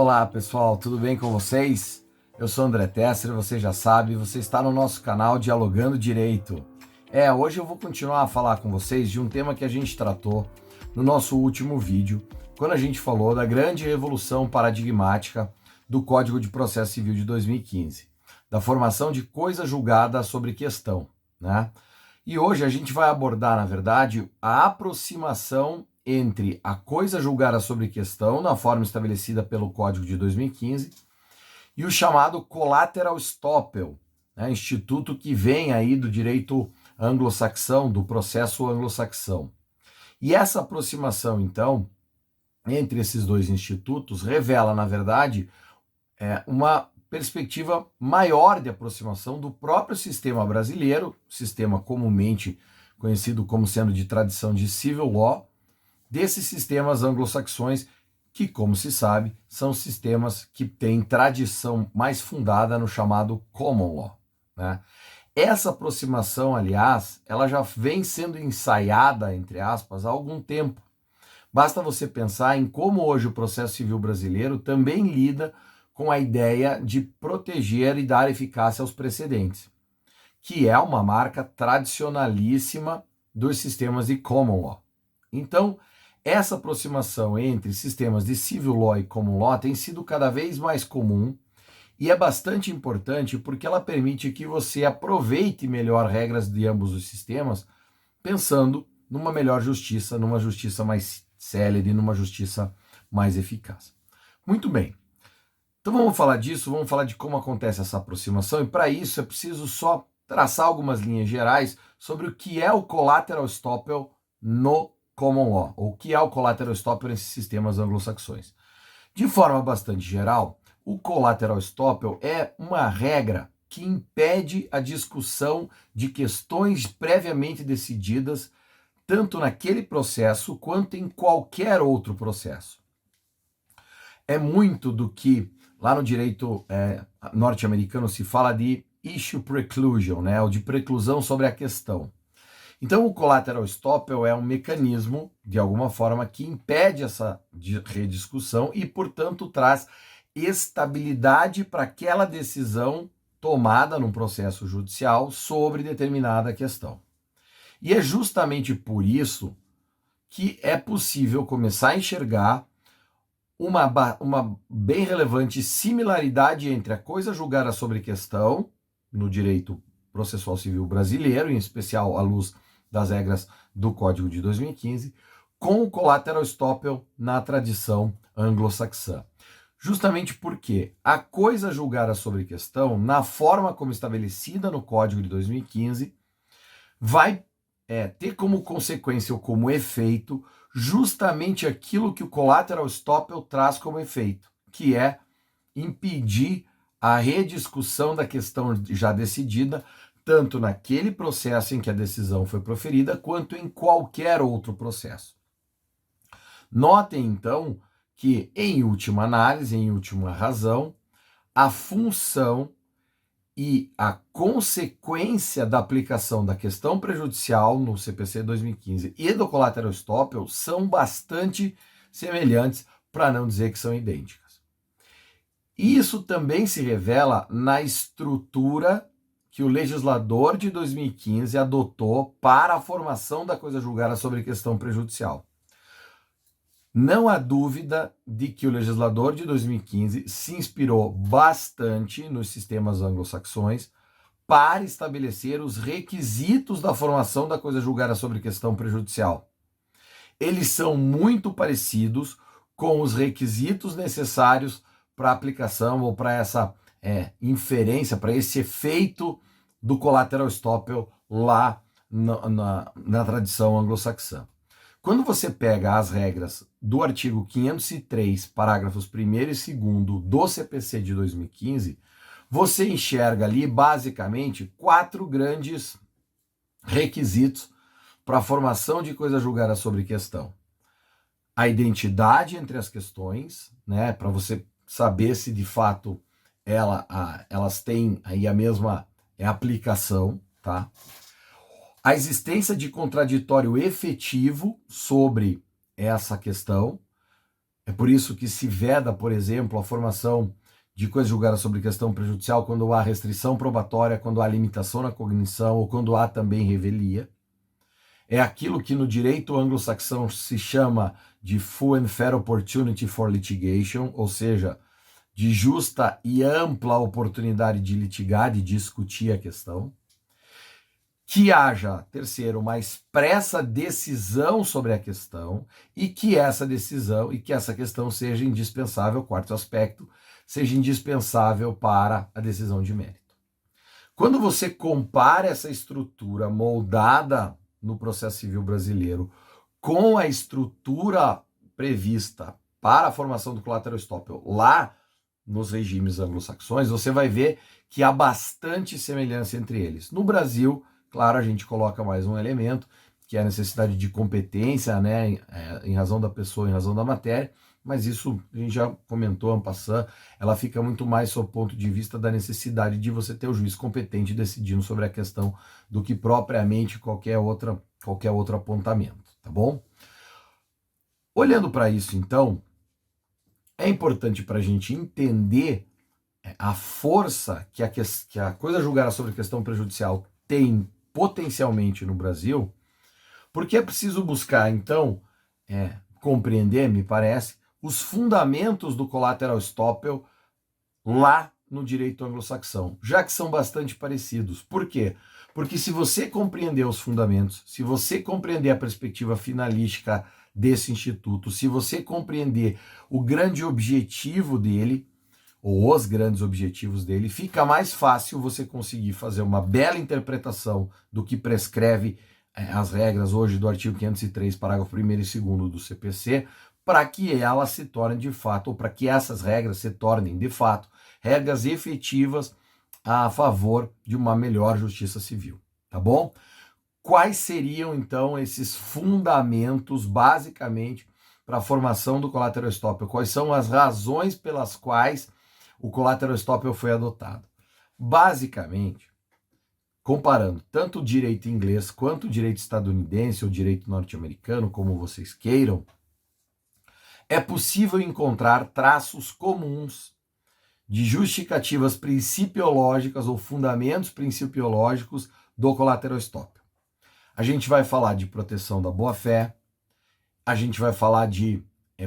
Olá pessoal, tudo bem com vocês? Eu sou André Tesser, você já sabe, você está no nosso canal Dialogando Direito. Hoje eu vou continuar a falar com vocês de um tema que a gente tratou no nosso último vídeo, quando a gente falou da grande revolução paradigmática do Código de Processo Civil de 2015, da formação de coisa julgada sobre questão, né? E hoje a gente vai abordar, na verdade, a aproximação entre a coisa julgada sobre questão, na forma estabelecida pelo Código de 2015, e o chamado collateral estoppel, né, instituto que vem aí do direito anglo-saxão, do processo anglo-saxão. E essa aproximação, então, entre esses dois institutos, revela, na verdade, uma perspectiva maior de aproximação do próprio sistema brasileiro, sistema comumente conhecido como sendo de tradição de civil law, desses sistemas anglo-saxões, que, como se sabe, são sistemas que têm tradição mais fundada no chamado common law, né? Essa aproximação, aliás, ela já vem sendo ensaiada, entre aspas, há algum tempo. Basta você pensar em como hoje o processo civil brasileiro também lida com a ideia de proteger e dar eficácia aos precedentes, que é uma marca tradicionalíssima dos sistemas de common law. Então, essa aproximação entre sistemas de civil law e common law tem sido cada vez mais comum e é bastante importante porque ela permite que você aproveite melhor regras de ambos os sistemas, pensando numa melhor justiça, numa justiça mais célere, numa justiça mais eficaz. Muito bem. Então vamos falar disso, vamos falar de como acontece essa aproximação, e para isso é preciso só traçar algumas linhas gerais sobre o que é o collateral estoppel no common law, ou o que é o collateral estoppel nesses sistemas anglo-saxões. De forma bastante geral, o collateral estoppel é uma regra que impede a discussão de questões previamente decididas, tanto naquele processo quanto em qualquer outro processo. É muito do que lá no direito norte-americano se fala de issue preclusion, né, ou de preclusão sobre a questão. Então, o collateral estoppel é um mecanismo, de alguma forma, que impede essa rediscussão e, portanto, traz estabilidade para aquela decisão tomada num processo judicial sobre determinada questão. E é justamente por isso que é possível começar a enxergar uma bem relevante similaridade entre a coisa julgada sobre questão no direito processual civil brasileiro, em especial à luz das regras do Código de 2015, com o collateral estoppel na tradição anglo-saxã. Justamente porque a coisa julgada sobre questão, na forma como estabelecida no Código de 2015, vai ter como consequência ou como efeito justamente aquilo que o collateral estoppel traz como efeito, que é impedir a rediscussão da questão já decidida, tanto naquele processo em que a decisão foi proferida, quanto em qualquer outro processo. Notem, então, que, em última análise, em última razão, a função e a consequência da aplicação da questão prejudicial no CPC 2015 e do collateral estoppel são bastante semelhantes, para não dizer que são idênticas. Isso também se revela na estrutura que o legislador de 2015 adotou para a formação da coisa julgada sobre questão prejudicial. Não há dúvida de que o legislador de 2015 se inspirou bastante nos sistemas anglo-saxões para estabelecer os requisitos da formação da coisa julgada sobre questão prejudicial. Eles são muito parecidos com os requisitos necessários para a aplicação ou para essa inferência, para esse efeito do collateral estoppel lá na tradição anglo-saxã. Quando você pega as regras do artigo 503, parágrafos 1º e 2º do CPC de 2015, você enxerga ali basicamente 4 grandes requisitos para a formação de coisa julgada sobre questão. A identidade entre as questões, né, para você saber se de fato elas têm aí a mesma aplicação, tá? A existência de contraditório efetivo sobre essa questão, É por isso que se veda, por exemplo, a formação de coisa julgada sobre questão prejudicial quando há restrição probatória, quando há limitação na cognição ou quando há também revelia. É aquilo que no direito anglo-saxão se chama de full and fair opportunity for litigation, ou seja, de justa e ampla oportunidade de litigar, de discutir a questão. Que haja, terceiro, uma expressa decisão sobre a questão e que essa decisão e que essa questão seja indispensável, quarto aspecto, seja indispensável para a decisão de mérito. Quando você compara essa estrutura moldada no processo civil brasileiro com a estrutura prevista para a formação do collateral estoppel lá nos regimes anglo-saxões, você vai ver que há bastante semelhança entre eles. No Brasil, claro, a gente coloca mais um elemento, que é a necessidade de competência, né, em razão da pessoa, em razão da matéria, mas isso a gente já comentou, en passant, ela fica muito mais sob o ponto de vista da necessidade de você ter o juiz competente decidindo sobre a questão do que propriamente qualquer outro apontamento, tá bom? Olhando para isso, então, é importante para a gente entender a força que a coisa julgada sobre questão prejudicial tem potencialmente no Brasil, porque é preciso buscar, então, compreender, me parece, os fundamentos do collateral estoppel lá no direito anglo-saxão, já que são bastante parecidos. Por quê? Porque se você compreender os fundamentos, se você compreender a perspectiva finalística desse instituto, se você compreender o grande objetivo dele, ou os grandes objetivos dele, fica mais fácil você conseguir fazer uma bela interpretação do que prescreve as regras hoje do artigo 503, parágrafo 1º e 2º do CPC, para que elas se tornem de fato, ou para que essas regras se tornem de fato, regras efetivas a favor de uma melhor justiça civil, tá bom? Quais seriam, então, esses fundamentos, basicamente, para a formação do collateral estoppel? Quais são as razões pelas quais o collateral estoppel foi adotado? Basicamente, comparando tanto o direito inglês quanto o direito estadunidense ou direito norte-americano, como vocês queiram, é possível encontrar traços comuns de justificativas principiológicas ou fundamentos principiológicos do collateral estoppel. A gente vai falar de proteção da boa-fé, a gente vai falar de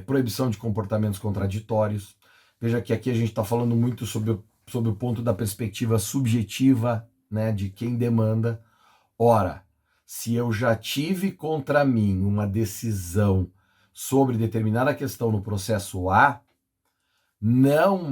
proibição de comportamentos contraditórios. Veja que aqui a gente está falando muito sobre o ponto da perspectiva subjetiva, né, de quem demanda. Ora, se eu já tive contra mim uma decisão sobre determinada questão no processo A, não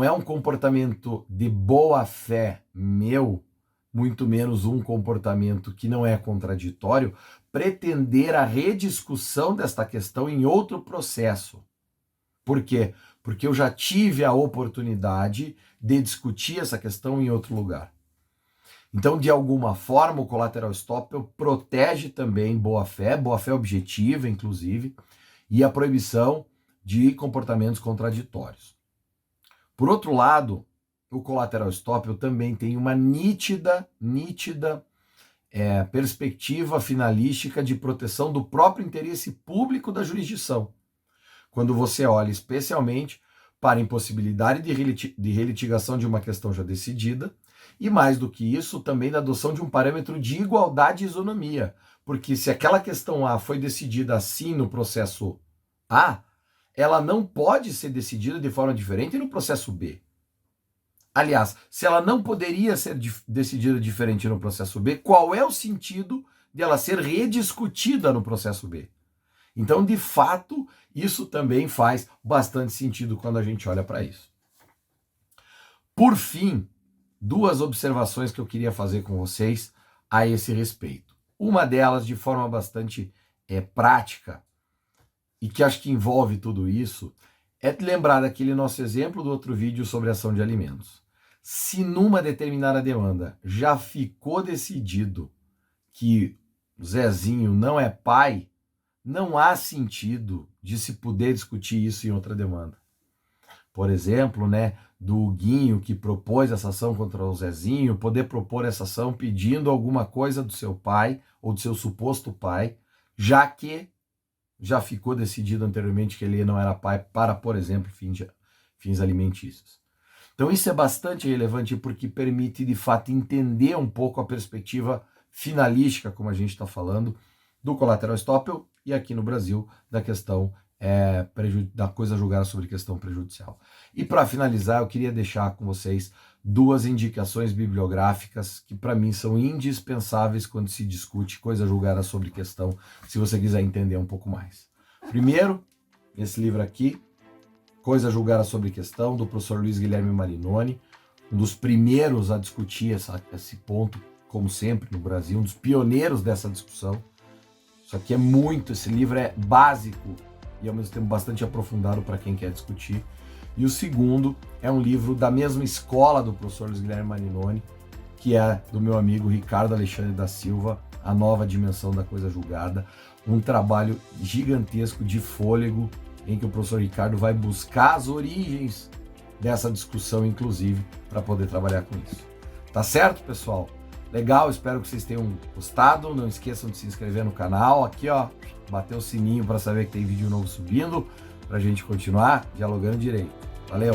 é um comportamento de boa-fé meu, muito menos um comportamento que não é contraditório, pretender a rediscussão desta questão em outro processo. Por quê? Porque eu já tive a oportunidade de discutir essa questão em outro lugar. Então, de alguma forma, o collateral estoppel protege também boa-fé objetiva, inclusive, e a proibição de comportamentos contraditórios. Por outro lado, o collateral estoppel também tem uma nítida perspectiva finalística de proteção do próprio interesse público da jurisdição. Quando você olha especialmente para a impossibilidade de relitigação de uma questão já decidida, e mais do que isso, também da adoção de um parâmetro de igualdade e isonomia, porque se aquela questão A foi decidida assim no processo A, ela não pode ser decidida de forma diferente no processo B. Aliás, se ela não poderia ser decidida diferente no processo B, qual é o sentido de ela ser rediscutida no processo B? Então, de fato, isso também faz bastante sentido quando a gente olha para isso. Por fim, duas observações que eu queria fazer com vocês a esse respeito. Uma delas, de forma bastante prática, e que acho que envolve tudo isso, é lembrar daquele nosso exemplo do outro vídeo sobre ação de alimentos. Se numa determinada demanda já ficou decidido que Zezinho não é pai, não há sentido de se poder discutir isso em outra demanda. Por exemplo, né, do Guinho que propôs essa ação contra o Zezinho, poder propor essa ação pedindo alguma coisa do seu pai ou do seu suposto pai, já que já ficou decidido anteriormente que ele não era pai para, por exemplo, fins alimentícios. Então isso é bastante relevante porque permite, de fato, entender um pouco a perspectiva finalística, como a gente está falando, do collateral estoppel e aqui no Brasil da questão da coisa julgada sobre questão prejudicial. E para finalizar, eu queria deixar com vocês duas indicações bibliográficas que para mim são indispensáveis quando se discute coisa julgada sobre questão, se você quiser entender um pouco mais. Primeiro, esse livro aqui, Coisa Julgada sobre Questão, do professor Luiz Guilherme Marinoni, um dos primeiros a discutir esse ponto, como sempre, no Brasil, um dos pioneiros dessa discussão. Isso aqui esse livro é básico e ao mesmo tempo bastante aprofundado para quem quer discutir. E o segundo é um livro da mesma escola do professor Luiz Guilherme Marinoni, que é do meu amigo Ricardo Alexandre da Silva, A Nova Dimensão da Coisa Julgada, um trabalho gigantesco de fôlego, em que o professor Ricardo vai buscar as origens dessa discussão, inclusive, para poder trabalhar com isso. Tá certo, pessoal? Legal, espero que vocês tenham gostado. Não esqueçam de se inscrever no canal. Aqui, ó, bater o sininho para saber que tem vídeo novo subindo, para a gente continuar dialogando direito. Valeu!